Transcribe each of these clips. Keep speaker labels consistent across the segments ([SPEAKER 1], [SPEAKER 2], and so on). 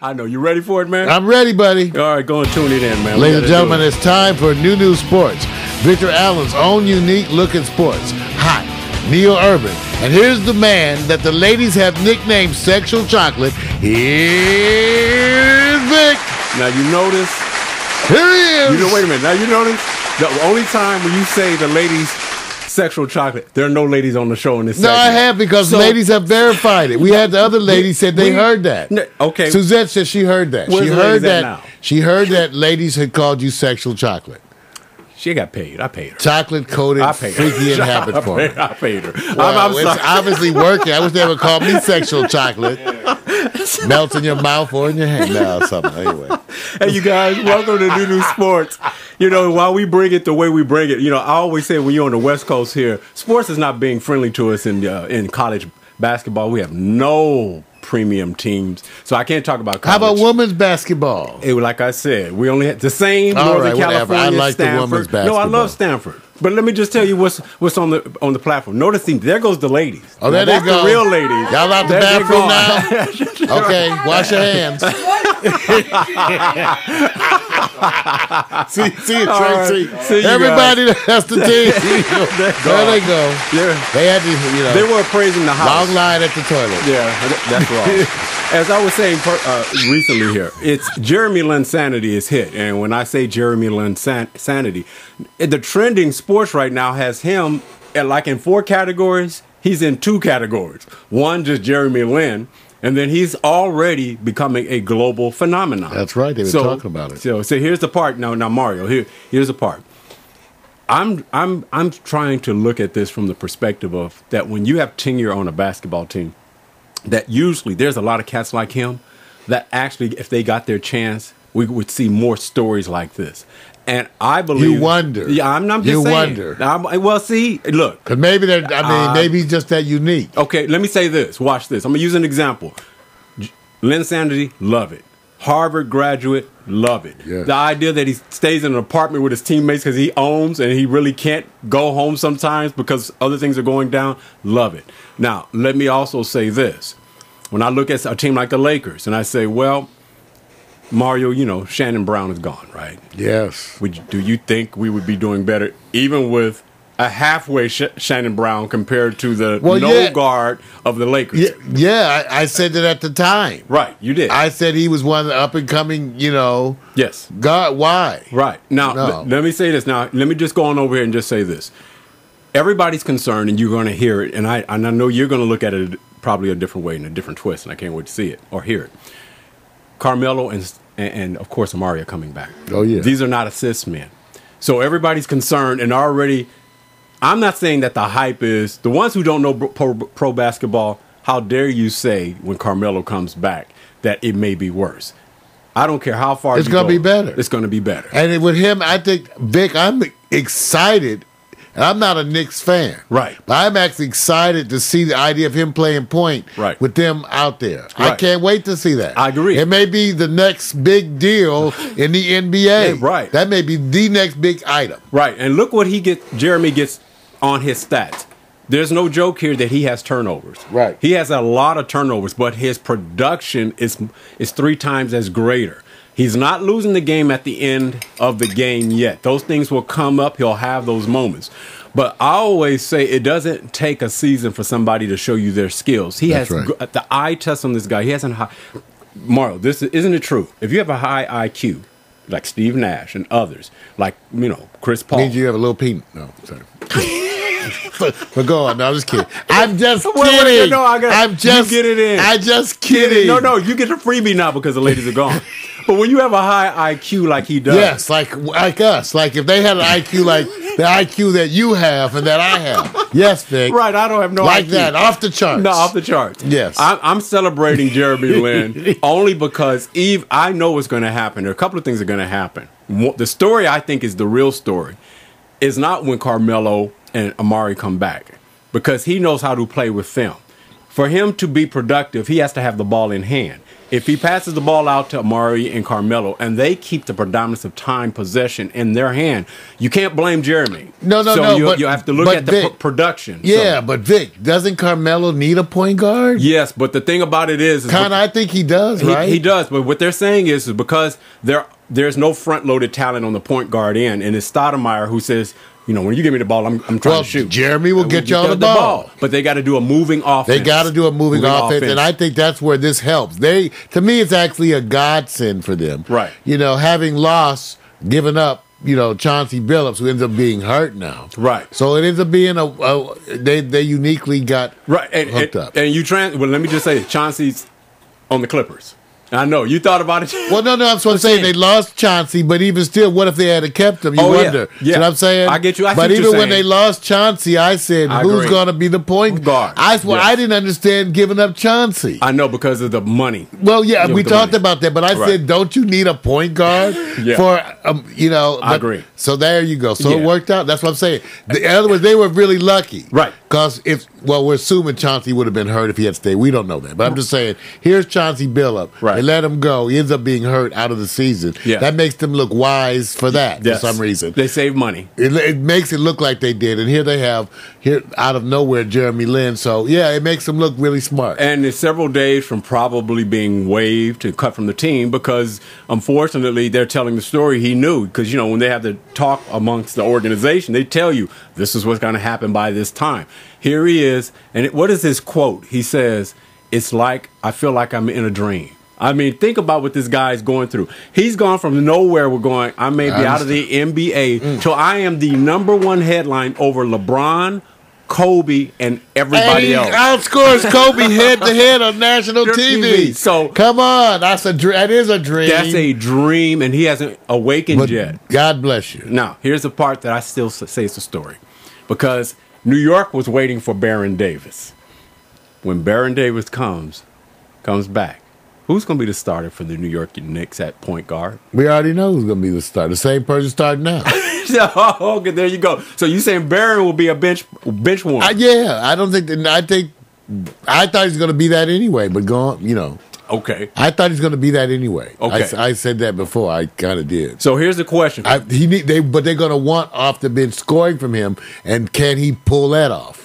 [SPEAKER 1] I know. You ready for it, man?
[SPEAKER 2] I'm ready, buddy.
[SPEAKER 1] All right, go and tune it in, man.
[SPEAKER 2] Ladies and gentlemen, it's time for New Sports. Victor Allen's own unique look at sports. Hot, Neil Urban. And here's the man that the ladies have nicknamed Sexual Chocolate. Here's Vic.
[SPEAKER 1] Now, you notice.
[SPEAKER 2] Here he is.
[SPEAKER 1] Wait a minute. Now, you notice the only time when you say the ladies Sexual Chocolate, there are no ladies on the show in this segment.
[SPEAKER 2] No, I have, because ladies have verified it. We had the other lady said they heard that.
[SPEAKER 1] Okay.
[SPEAKER 2] Suzette said she heard that.
[SPEAKER 1] Where's
[SPEAKER 2] She heard that ladies had called you Sexual Chocolate.
[SPEAKER 1] She got paid. I paid her.
[SPEAKER 2] Chocolate coated, freaky in habit form.
[SPEAKER 1] I paid her.
[SPEAKER 2] Well, it's obviously working. I wish they would call me Sexual Chocolate. Melts in your mouth or in your hand now or something. Anyway.
[SPEAKER 1] Hey, you guys, welcome to New Sports. You know, while we bring it the way we bring it, you know, I always say when you're on the West Coast here, sports is not being friendly to us in college basketball. We have no premium teams, so I can't talk about college.
[SPEAKER 2] How about women's basketball?
[SPEAKER 1] Like I said, we only had the same.
[SPEAKER 2] All
[SPEAKER 1] Northern
[SPEAKER 2] right,
[SPEAKER 1] California,
[SPEAKER 2] whatever. I like
[SPEAKER 1] Stanford.
[SPEAKER 2] the women's basketball.
[SPEAKER 1] No, I love Stanford. But let me just tell you what's on the platform. Notice there goes the ladies.
[SPEAKER 2] Oh, there they go.
[SPEAKER 1] The real ladies.
[SPEAKER 2] Y'all out the bathroom now? Okay, wash your hands. see it, Tracy.
[SPEAKER 1] Right.
[SPEAKER 2] Everybody that's the team. There they go.
[SPEAKER 1] Yeah.
[SPEAKER 2] They had to,
[SPEAKER 1] They were praising the house.
[SPEAKER 2] Long line at the toilet.
[SPEAKER 1] Yeah, that's wrong. As I was saying recently here, it's Jeremy Linsanity is hit. And when I say Jeremy Linsanity, the trending sports right now has him, like in 4 categories, he's in 2 categories. One, just Jeremy Lin, and then he's already becoming a global phenomenon.
[SPEAKER 2] That's right. They were talking about it.
[SPEAKER 1] So here's the part. Now Mario, here's the part. I'm trying to look at this from the perspective of that when you have tenure on a basketball team, that usually there's a lot of cats like him that actually, if they got their chance, we would see more stories like this. And I believe
[SPEAKER 2] you wonder.
[SPEAKER 1] Yeah, I'm just saying.
[SPEAKER 2] Wonder.
[SPEAKER 1] Well, see, look,
[SPEAKER 2] because maybe maybe he's just that unique.
[SPEAKER 1] Okay, let me say this. Watch this. I'm gonna use an example. Linsanity, love it. Harvard graduate, love it. Yes. The idea that he stays in an apartment with his teammates because he owns and he really can't go home sometimes because other things are going down, love it. Now, let me also say this. When I look at a team like the Lakers and I say, well, Mario, you know, Shannon Brown is gone, right?
[SPEAKER 2] Yes.
[SPEAKER 1] Do you think we would be doing better even with a halfway Shannon Brown compared to the guard of the Lakers?
[SPEAKER 2] Yeah, I said that at the time.
[SPEAKER 1] Right, you did.
[SPEAKER 2] I said he was one of the up-and-coming,
[SPEAKER 1] yes.
[SPEAKER 2] guard. Why?
[SPEAKER 1] Right. Now, let me say this. Now, let me just go on over here and just say this. Everybody's concerned, and you're going to hear it, and I know you're going to look at it probably a different way and a different twist, and I can't wait to see it or hear it. Carmelo and of course, Amari are coming back.
[SPEAKER 2] Oh, yeah.
[SPEAKER 1] These are not assist men. So everybody's concerned, and already, I'm not saying that the hype is, the ones who don't know pro basketball, how dare you say when Carmelo comes back that it may be worse. I don't care how far
[SPEAKER 2] it's going to be better.
[SPEAKER 1] It's going to be better.
[SPEAKER 2] And with him, I think, Vic, I'm excited. And I'm not a Knicks fan.
[SPEAKER 1] Right.
[SPEAKER 2] But I'm actually excited to see the idea of him playing point with them out there. Right. I can't wait to see that.
[SPEAKER 1] I agree.
[SPEAKER 2] It may be the next big deal in the NBA.
[SPEAKER 1] Yeah, right.
[SPEAKER 2] That may be the next big item.
[SPEAKER 1] Right. And look what Jeremy gets on his stats. There's no joke here that he has turnovers.
[SPEAKER 2] Right.
[SPEAKER 1] He has a lot of turnovers, but his production is 3 times as greater. He's not losing the game at the end of the game yet. Those things will come up. He'll have those moments. But I always say it doesn't take a season for somebody to show you their skills. That's right. The eye test on this guy. He hasn't high. Mario, isn't it true? If you have a high IQ, like Steve Nash and others, like, Chris Paul.
[SPEAKER 2] Means you have a little peanut. No, sorry. But go on. No, I'm just kidding. I'm just kidding.
[SPEAKER 1] You get it in.
[SPEAKER 2] I'm just kidding.
[SPEAKER 1] No, you get the freebie now because the ladies are gone. But when you have a high IQ like he does.
[SPEAKER 2] Yes, like us. Like if they had an IQ like the IQ that you have and that I have. Yes, Vic.
[SPEAKER 1] Right, I don't have no
[SPEAKER 2] like
[SPEAKER 1] IQ.
[SPEAKER 2] That, off the charts.
[SPEAKER 1] No, off the charts.
[SPEAKER 2] Yes.
[SPEAKER 1] I'm celebrating Jeremy Lin only because I know what's going to happen. There are a couple of things that are going to happen. The story I think is the real story is not when Carmelo and Amari come back because he knows how to play with film. For him to be productive, he has to have the ball in hand. If he passes the ball out to Amari and Carmelo, and they keep the predominance of time possession in their hand, you can't blame Jeremy.
[SPEAKER 2] No.
[SPEAKER 1] You have to look at the production.
[SPEAKER 2] Yeah, but Vic, doesn't Carmelo need a point guard?
[SPEAKER 1] Yes, but the thing about it is
[SPEAKER 2] kind of, I think he does, right?
[SPEAKER 1] He does, but what they're saying is because there's no front-loaded talent on the point guard end, and it's Stoudemire who says, when you give me the ball, I'm trying to shoot.
[SPEAKER 2] Jeremy will get you on the ball.
[SPEAKER 1] But they got to do a moving offense.
[SPEAKER 2] They got to do a moving offense, and I think that's where this helps. To me, it's actually a godsend for them.
[SPEAKER 1] Right.
[SPEAKER 2] Having lost, given up, Chauncey Billups, who ends up being hurt now.
[SPEAKER 1] Right.
[SPEAKER 2] So it ends up being they uniquely got hooked up.
[SPEAKER 1] And let me just say, Chauncey's on the Clippers. I know. You thought about it.
[SPEAKER 2] Well, no, that's what I'm saying. They lost Chauncey, but even still, what if they had kept him? You wonder.
[SPEAKER 1] Yeah.
[SPEAKER 2] You know what I'm saying?
[SPEAKER 1] I get you.
[SPEAKER 2] But even when they lost Chauncey, I said, who's going to be the point guard? I didn't understand giving up Chauncey.
[SPEAKER 1] I know, because of the money.
[SPEAKER 2] Well, yeah, we talked about that, but I said, don't you need a point guard for,
[SPEAKER 1] I agree.
[SPEAKER 2] So there you go. So it worked out. That's what I'm saying. In other words, they were really lucky.
[SPEAKER 1] Right.
[SPEAKER 2] Because we're assuming Chauncey would have been hurt if he had stayed. We don't know that. But I'm just saying, here's Chauncey Billups.
[SPEAKER 1] Right.
[SPEAKER 2] They let him go. He ends up being hurt out of the season.
[SPEAKER 1] Yeah.
[SPEAKER 2] That makes them look wise for that for some reason.
[SPEAKER 1] They save money.
[SPEAKER 2] It makes it look like they did. And here they have, out of nowhere, Jeremy Lin. So, yeah, it makes them look really smart.
[SPEAKER 1] And it's several days from probably being waived and cut from the team because, unfortunately, they're telling the story he knew. Because, when they have the talk amongst the organization, they tell you this is what's going to happen by this time. Here he is. And what is his quote? He says, "It's like I feel like I'm in a dream." I mean, think about what this guy's going through. He's gone from nowhere. I may be out of the NBA till I am the #1 headline over LeBron, Kobe, and everybody else.
[SPEAKER 2] Outscores Kobe head to head on national TV.
[SPEAKER 1] So
[SPEAKER 2] come on, that is a dream.
[SPEAKER 1] That's a dream, and he hasn't awakened yet.
[SPEAKER 2] God bless you.
[SPEAKER 1] Now, here's the part that I still say it's a story, because New York was waiting for Baron Davis. When Baron Davis comes back, who's going to be the starter for the New York Knicks at point guard?
[SPEAKER 2] We already know who's going to be the starter. The same person starting now.
[SPEAKER 1] Okay, there you go. So you saying Baron will be a bench warmer?
[SPEAKER 2] Yeah, I don't think. I thought he was going to be that anyway. But
[SPEAKER 1] Okay.
[SPEAKER 2] I thought he's going to be that anyway.
[SPEAKER 1] Okay.
[SPEAKER 2] I said that before. I kind of did.
[SPEAKER 1] So here's the question.
[SPEAKER 2] But they're going to want off the bench scoring from him, and can he pull that off?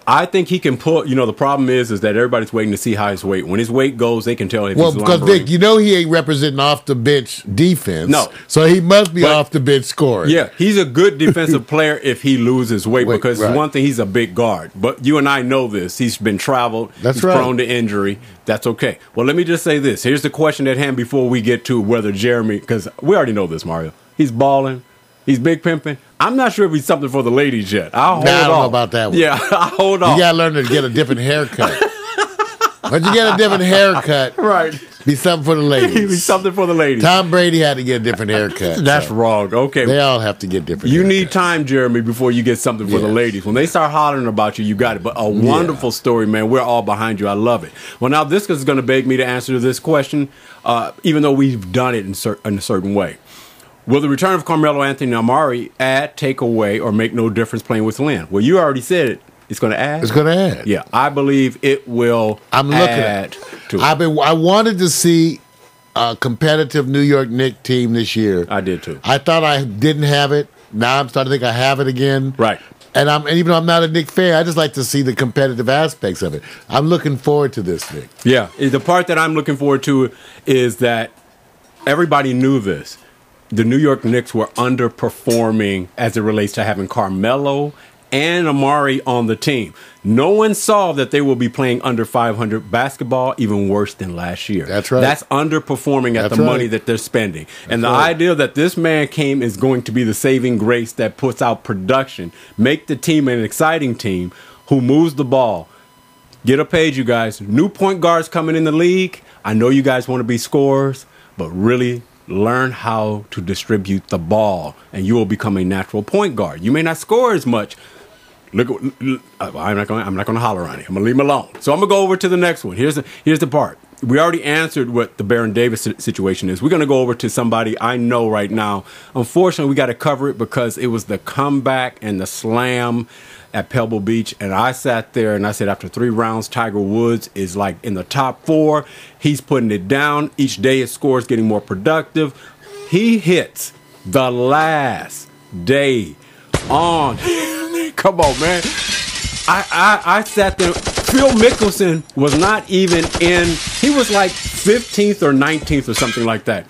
[SPEAKER 1] I think he can pull. The problem is that everybody's waiting to see how his weight. When his weight goes, they can tell if he's
[SPEAKER 2] because
[SPEAKER 1] lumbering.
[SPEAKER 2] Vic, he ain't representing off the bench defense.
[SPEAKER 1] No,
[SPEAKER 2] so he must be off the bench scoring.
[SPEAKER 1] Yeah, he's a good defensive player if he loses weight because one thing, he's a big guard. But you and I know this. He's been traveled.
[SPEAKER 2] That's
[SPEAKER 1] he's
[SPEAKER 2] right.
[SPEAKER 1] Prone to injury. That's okay. Well, let me just say this. Here's the question at hand before we get to whether Jeremy, because we already know this, Mario. He's balling. He's big pimping. I'm not sure if he's something for the ladies yet. I don't know
[SPEAKER 2] about that one.
[SPEAKER 1] Yeah, I'll hold on.
[SPEAKER 2] You got to learn to get a different haircut. But you get a different haircut.
[SPEAKER 1] Right.
[SPEAKER 2] Be something for the ladies.
[SPEAKER 1] Be something for the ladies.
[SPEAKER 2] Tom Brady had to get a different haircut.
[SPEAKER 1] That's wrong. Okay.
[SPEAKER 2] They all have to get different
[SPEAKER 1] You
[SPEAKER 2] haircuts.
[SPEAKER 1] need time, Jeremy, before you get something for the ladies. When they start hollering about you, you got it. But a wonderful story, man. We're all behind you. I love it. Well, now this is going to beg me to answer this question, even though we've done it in a certain way. Will the return of Carmelo Anthony and Amari add, take away, or make no difference playing with Lin? Well, you already said it. It's going to add.
[SPEAKER 2] It's going to add.
[SPEAKER 1] Yeah, I believe it will.
[SPEAKER 2] I'm looking at
[SPEAKER 1] to it.
[SPEAKER 2] I wanted to see a competitive New York Knicks team this year.
[SPEAKER 1] I did too.
[SPEAKER 2] I thought I didn't have it. Now I'm starting to think I have it again.
[SPEAKER 1] Right.
[SPEAKER 2] And even though I'm not a Knicks fan, I just like to see the competitive aspects of it. I'm looking forward to this thing.
[SPEAKER 1] Yeah, the part that I'm looking forward to is that everybody knew this. The New York Knicks were underperforming as it relates to having Carmelo and Amari on the team. No one saw that they will be playing under 500 basketball, even worse than last year.
[SPEAKER 2] That's right.
[SPEAKER 1] That's underperforming at the money that they're spending. And the idea that this man is going to be the saving grace that puts out production, make the team an exciting team who moves the ball. Get a page, you guys. New point guards coming in the league. I know you guys want to be scorers, but really learn how to distribute the ball, and you will become a natural point guard. You may not score as much. I'm not going to holler on you. I'm going to leave him alone. So I'm going to go over to the next one. Here's the part. We already answered what the Baron Davis situation is. We're going to go over to somebody I know right now. Unfortunately, we got to cover it because it was the comeback and the slam at Pebble Beach, and I sat there and I said, after 3 rounds, Tiger Woods is like in the top 4. He's putting it down. Each day his score is getting more productive. He hits the last day on. Come on, man. I sat there. Phil Mickelson was not even in. He was like 15th or 19th or something like that.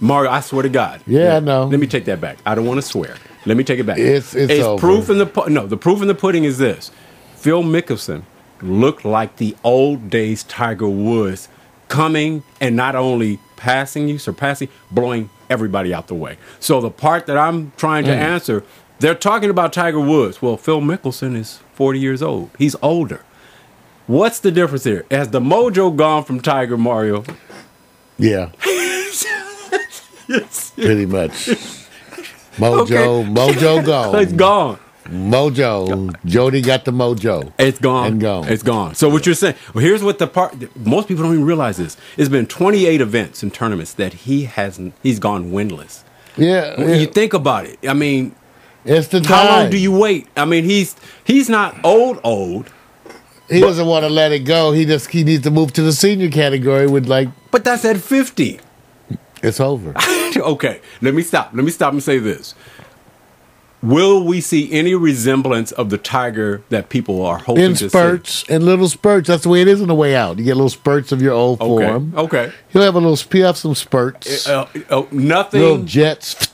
[SPEAKER 1] Mario, I swear to God.
[SPEAKER 2] Yeah, I know.
[SPEAKER 1] Let me take that back. I don't want to swear. Let me take it back.
[SPEAKER 2] It's over.
[SPEAKER 1] Proof in the the proof in the pudding is this. Phil Mickelson looked like the old days Tiger Woods, coming and not only passing you, surpassing, blowing everybody out the way. So the part that I'm trying to answer, they're talking about Tiger Woods. Well, Phil Mickelson is 40 years old. He's older. What's the difference here? Has the mojo gone from Tiger, Mario?
[SPEAKER 2] Yeah.
[SPEAKER 1] Yes.
[SPEAKER 2] Pretty much. Mojo gone.
[SPEAKER 1] It's gone.
[SPEAKER 2] Mojo. Jody got the mojo.
[SPEAKER 1] It's gone.
[SPEAKER 2] And gone.
[SPEAKER 1] It's gone. So what you're saying, well, here's what the part, most people don't even realize this. It's been 28 events and tournaments that he's gone winless.
[SPEAKER 2] Yeah.
[SPEAKER 1] When you think about it, I mean,
[SPEAKER 2] it's the
[SPEAKER 1] how
[SPEAKER 2] time.
[SPEAKER 1] long do you wait? I mean, he's not old.
[SPEAKER 2] He doesn't want to let it go. He needs to move to the senior category with
[SPEAKER 1] But that's at 50.
[SPEAKER 2] It's over.
[SPEAKER 1] Okay, let me stop and say this. Will we see any resemblance of the Tiger that people are hoping
[SPEAKER 2] In
[SPEAKER 1] to
[SPEAKER 2] spurts,
[SPEAKER 1] see?
[SPEAKER 2] in little spurts. That's the way it is on the way out. You get little spurts of your old form.
[SPEAKER 1] Okay.
[SPEAKER 2] He'll have some spurts.
[SPEAKER 1] Nothing.
[SPEAKER 2] Little jets.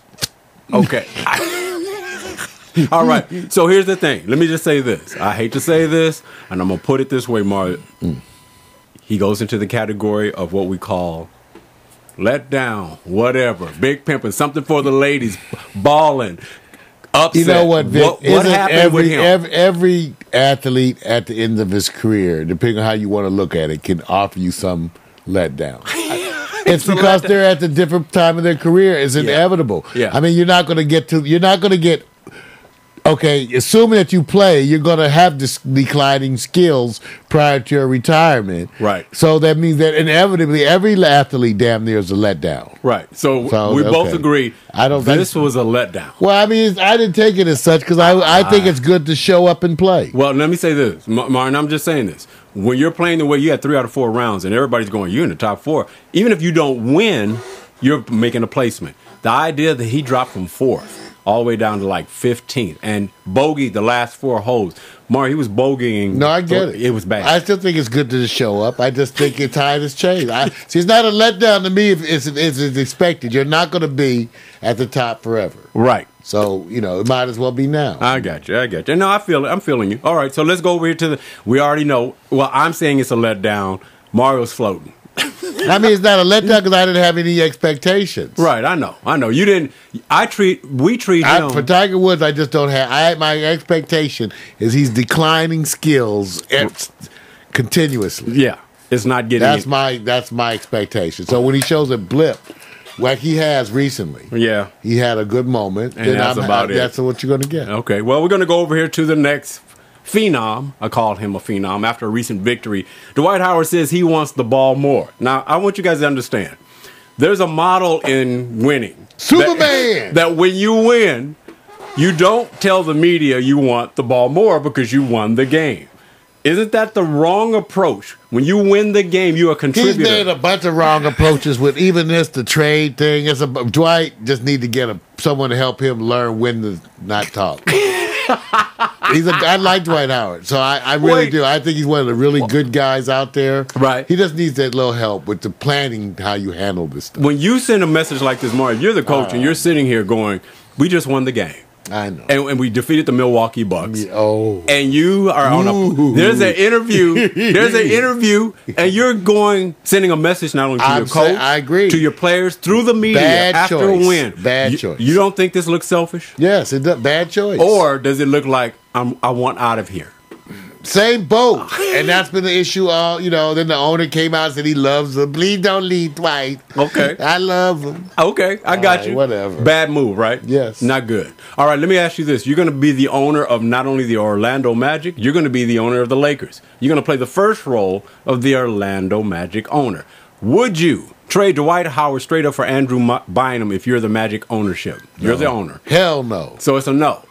[SPEAKER 1] Okay. All right. So here's the thing. Let me just say this. I hate to say this, and I'm going to put it this way, Mario. He goes into the category of what we call let down, whatever, big pimping, something for the ladies, balling, upset.
[SPEAKER 2] You know what, Vic?
[SPEAKER 1] What happened with him?
[SPEAKER 2] Every athlete at the end of his career, depending on how you want to look at it, can offer you some letdown. It's because they're at the different time of their career. It's inevitable.
[SPEAKER 1] Yeah.
[SPEAKER 2] I mean, you're not going to get. Okay, assuming that you play, you're going to have declining skills prior to your retirement.
[SPEAKER 1] Right.
[SPEAKER 2] So that means that inevitably every athlete damn near is a letdown.
[SPEAKER 1] Right. So we both agree this was a letdown.
[SPEAKER 2] Well, I mean, I didn't take it as such because I think it's good to show up and play.
[SPEAKER 1] Well, let me say this, Martin, I'm just saying this. When you're playing the way you had 3 out of 4 rounds and everybody's going, you're in the top 4, even if you don't win, you're making a placement. The idea that he dropped from 4th all the way down to like 15th and bogeyed the last 4 holes. He was bogeying.
[SPEAKER 2] No, I get it.
[SPEAKER 1] It was bad.
[SPEAKER 2] I still think it's good to just show up. I just think your time has changed. See, it's not a letdown to me if it's expected. You're not going to be at the top forever.
[SPEAKER 1] Right.
[SPEAKER 2] So, it might as well be now.
[SPEAKER 1] I got you. No, I feel it. I'm feeling you. All right, so let's go over here to we already know. Well, I'm saying it's a letdown. Mario's floating.
[SPEAKER 2] I mean, it's not a letdown because I didn't have any expectations.
[SPEAKER 1] Right, I know. You didn't. We treat him.
[SPEAKER 2] For Tiger Woods, I just don't have. My expectation is he's declining skills continuously.
[SPEAKER 1] Yeah, it's not getting.
[SPEAKER 2] That's my expectation. So when he shows a blip, like he has recently, he had a good moment,
[SPEAKER 1] and that's about it.
[SPEAKER 2] That's what you're going to get.
[SPEAKER 1] Okay, well, we're going to go over here to the next phenom. I called him a phenom after a recent victory. Dwight Howard says he wants the ball more. Now, I want you guys to understand. There's a model in winning.
[SPEAKER 2] Superman!
[SPEAKER 1] That when you win, you don't tell the media you want the ball more because you won the game. Isn't that the wrong approach? When you win the game, you're a contributor.
[SPEAKER 2] He's made a bunch of wrong approaches with even the trade thing. Dwight just need to get someone to help him learn when to not talk. I like Dwight Howard, so I really do. I think he's one of the really good guys out there.
[SPEAKER 1] Right.
[SPEAKER 2] He just needs that little help with the planning, how you handle this stuff.
[SPEAKER 1] When you send a message like this, Mario, you're the coach, and you're sitting here going, we just won the game.
[SPEAKER 2] I know.
[SPEAKER 1] And we defeated the Milwaukee Bucks.
[SPEAKER 2] Oh.
[SPEAKER 1] And you are on there's an interview, and you're sending a message not only to your coach,
[SPEAKER 2] I agree,
[SPEAKER 1] to your players, through the media after a win.
[SPEAKER 2] Bad choice.
[SPEAKER 1] You don't think this looks selfish?
[SPEAKER 2] Yes, it does. Bad choice.
[SPEAKER 1] Or does it look like I want out of here?
[SPEAKER 2] Same boat. And that's been the issue all, then the owner came out and said he loves him. Please don't leave Dwight.
[SPEAKER 1] Okay.
[SPEAKER 2] I love him.
[SPEAKER 1] Okay, I got you.
[SPEAKER 2] Whatever.
[SPEAKER 1] Bad move, right?
[SPEAKER 2] Yes.
[SPEAKER 1] Not good. All right, let me ask you this. You're going to be the owner of not only the Orlando Magic, you're going to be the owner of the Lakers. You're going to play the first role of the Orlando Magic owner. Would you trade Dwight Howard straight up for Andrew Bynum if you're the Magic ownership? You're the owner.
[SPEAKER 2] Hell no.
[SPEAKER 1] So it's a no.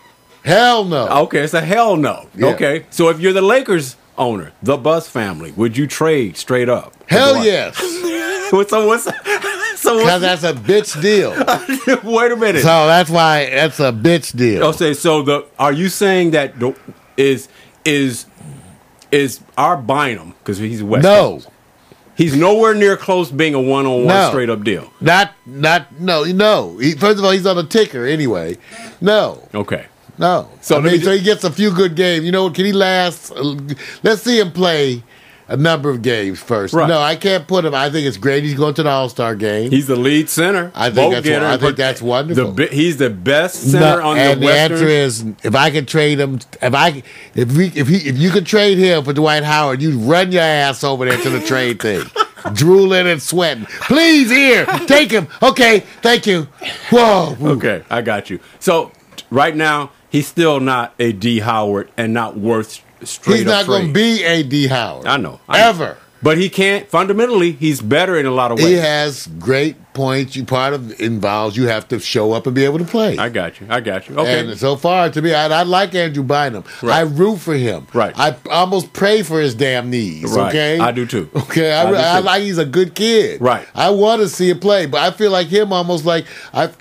[SPEAKER 2] Hell no.
[SPEAKER 1] Okay, it's a hell no.
[SPEAKER 2] Yeah.
[SPEAKER 1] Okay, so if you're the Lakers owner, the Buzz family, would you trade straight up?
[SPEAKER 2] Hell yes.
[SPEAKER 1] So
[SPEAKER 2] Because that's a bitch deal.
[SPEAKER 1] wait a minute.
[SPEAKER 2] So that's why that's a bitch deal.
[SPEAKER 1] Okay, so are you saying that is our Bynum, because he's West Coast?
[SPEAKER 2] No.
[SPEAKER 1] He's nowhere near close being a one-on-one
[SPEAKER 2] No.
[SPEAKER 1] straight up deal.
[SPEAKER 2] No. First of all, he's on a ticker anyway. No.
[SPEAKER 1] Okay.
[SPEAKER 2] No.
[SPEAKER 1] So
[SPEAKER 2] So he gets a few good games. You know, can he last? Let's see him play a number of games first.
[SPEAKER 1] Right.
[SPEAKER 2] No, I can't put him. I think it's great. He's going to the All-Star game.
[SPEAKER 1] He's the lead center.
[SPEAKER 2] I think that's wonderful.
[SPEAKER 1] He's the best center on the
[SPEAKER 2] and
[SPEAKER 1] Western.
[SPEAKER 2] the answer is, if I could trade him, if you could trade him for Dwight Howard, you'd run your ass over there to the trade thing, drooling and sweating. Please, here, take him. Okay, thank you. Whoa.
[SPEAKER 1] Okay, I got you. So right now, he's still not a D. Howard and not worth straight
[SPEAKER 2] He's
[SPEAKER 1] up
[SPEAKER 2] not going to
[SPEAKER 1] trade.
[SPEAKER 2] be a D. Howard.
[SPEAKER 1] I know.
[SPEAKER 2] Ever.
[SPEAKER 1] But he can't. Fundamentally, he's better in a lot of ways.
[SPEAKER 2] He has great points. Part of it involves you have to show up and be able to play.
[SPEAKER 1] I got you. Okay.
[SPEAKER 2] And so far, to me, I like Andrew Bynum.
[SPEAKER 1] Right.
[SPEAKER 2] I root for him.
[SPEAKER 1] Right.
[SPEAKER 2] I almost pray for his damn knees.
[SPEAKER 1] Right.
[SPEAKER 2] Okay,
[SPEAKER 1] I do too.
[SPEAKER 2] Okay,
[SPEAKER 1] I do
[SPEAKER 2] I
[SPEAKER 1] too.
[SPEAKER 2] like he's a good kid.
[SPEAKER 1] Right.
[SPEAKER 2] I want to see him play, but I feel like him almost like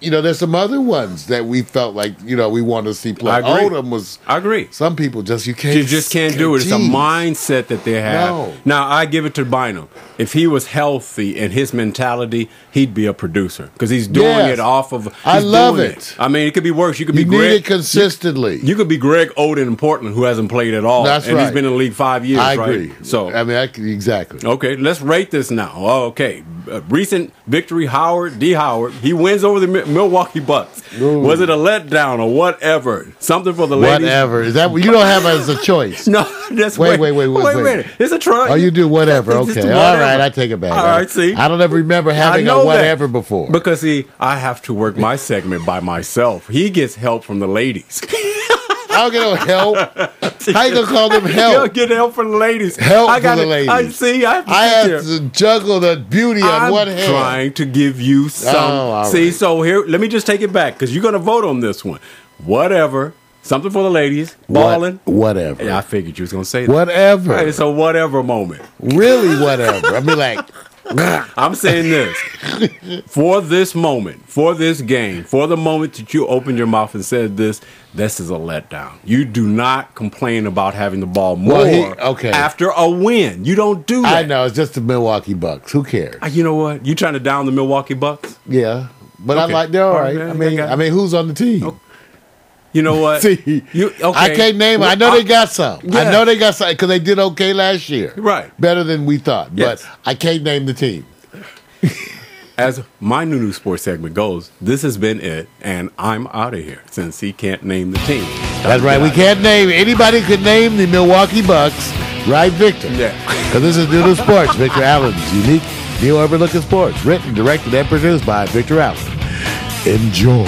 [SPEAKER 2] there's some other ones that we felt like we want to see play.
[SPEAKER 1] I agree.
[SPEAKER 2] Odom was.
[SPEAKER 1] I agree.
[SPEAKER 2] Some people you
[SPEAKER 1] just can't do it. It's a
[SPEAKER 2] Jeez.
[SPEAKER 1] mindset that they have.
[SPEAKER 2] No.
[SPEAKER 1] Now, I give it to Bynum. If he was healthy and his mentality, he'd be a producer because he's doing
[SPEAKER 2] Yes.
[SPEAKER 1] it off of.
[SPEAKER 2] I love
[SPEAKER 1] doing
[SPEAKER 2] it.
[SPEAKER 1] I mean, it could be worse. You could
[SPEAKER 2] You
[SPEAKER 1] be
[SPEAKER 2] need
[SPEAKER 1] Greg
[SPEAKER 2] it consistently.
[SPEAKER 1] You could be Greg Oden in Portland, who hasn't played at all.
[SPEAKER 2] That's
[SPEAKER 1] and
[SPEAKER 2] right.
[SPEAKER 1] he's been in the league 5 years.
[SPEAKER 2] I
[SPEAKER 1] right?
[SPEAKER 2] agree.
[SPEAKER 1] So
[SPEAKER 2] I mean, exactly.
[SPEAKER 1] okay, let's rate this now. Oh, okay, recent victory, Howard D. Howard. He wins over the Milwaukee Bucks.
[SPEAKER 2] Ooh.
[SPEAKER 1] Was it a letdown or whatever? Something for the ladies.
[SPEAKER 2] Whatever. Is that you don't have it as a choice?
[SPEAKER 1] No, that's
[SPEAKER 2] Wait a
[SPEAKER 1] wait a
[SPEAKER 2] minute.
[SPEAKER 1] minute. It's a try.
[SPEAKER 2] Oh, you do whatever.
[SPEAKER 1] It's just
[SPEAKER 2] Okay.
[SPEAKER 1] whatever.
[SPEAKER 2] All right. I take it back.
[SPEAKER 1] All right, see?
[SPEAKER 2] I don't ever remember having
[SPEAKER 1] know
[SPEAKER 2] a whatever
[SPEAKER 1] that.
[SPEAKER 2] before.
[SPEAKER 1] Because see, I have to work my segment by myself. He gets help from the ladies.
[SPEAKER 2] I don't get no help. How you gonna call them
[SPEAKER 1] He'll
[SPEAKER 2] help?
[SPEAKER 1] get help from the ladies.
[SPEAKER 2] Help
[SPEAKER 1] I
[SPEAKER 2] from the
[SPEAKER 1] gotta-
[SPEAKER 2] ladies.
[SPEAKER 1] I see. I have to,
[SPEAKER 2] I
[SPEAKER 1] sit
[SPEAKER 2] have
[SPEAKER 1] there.
[SPEAKER 2] to juggle the beauty on
[SPEAKER 1] I'm
[SPEAKER 2] one hand.
[SPEAKER 1] trying to give you some.
[SPEAKER 2] all
[SPEAKER 1] See,
[SPEAKER 2] right.
[SPEAKER 1] so here, let me just take it back because you're going to vote on this one. Whatever. Something for the ladies. Balling.
[SPEAKER 2] Whatever.
[SPEAKER 1] Yeah, I figured you was going to say that.
[SPEAKER 2] Whatever.
[SPEAKER 1] Right, it's a whatever moment.
[SPEAKER 2] Really, whatever. I mean, like,
[SPEAKER 1] I'm saying this. For this moment, for this game, for the moment that you opened your mouth and said this is a letdown. You do not complain about having the ball more
[SPEAKER 2] okay.
[SPEAKER 1] after a win. You don't do that.
[SPEAKER 2] I know it's just the Milwaukee Bucks. Who cares?
[SPEAKER 1] You know what? You trying to down the Milwaukee Bucks?
[SPEAKER 2] Yeah, but
[SPEAKER 1] Okay.
[SPEAKER 2] they're all
[SPEAKER 1] All
[SPEAKER 2] right.
[SPEAKER 1] right,
[SPEAKER 2] I mean, who's on the team?
[SPEAKER 1] Okay. You know what?
[SPEAKER 2] See, I can't name it. I know they got some.
[SPEAKER 1] Yeah.
[SPEAKER 2] I know they got some because they did okay last year.
[SPEAKER 1] Right.
[SPEAKER 2] Better than we thought.
[SPEAKER 1] Yes.
[SPEAKER 2] But I can't name the team.
[SPEAKER 1] As my new sports segment goes, this has been it, and I'm out of here since he can't name the team.
[SPEAKER 2] That's right. We can't name anybody. Could name the Milwaukee Bucks, right, Victor?
[SPEAKER 1] Yeah.
[SPEAKER 2] Because this is New Sports. Victor Allen's unique, new overlooking sports, written, directed, and produced by Victor Allen. Enjoy.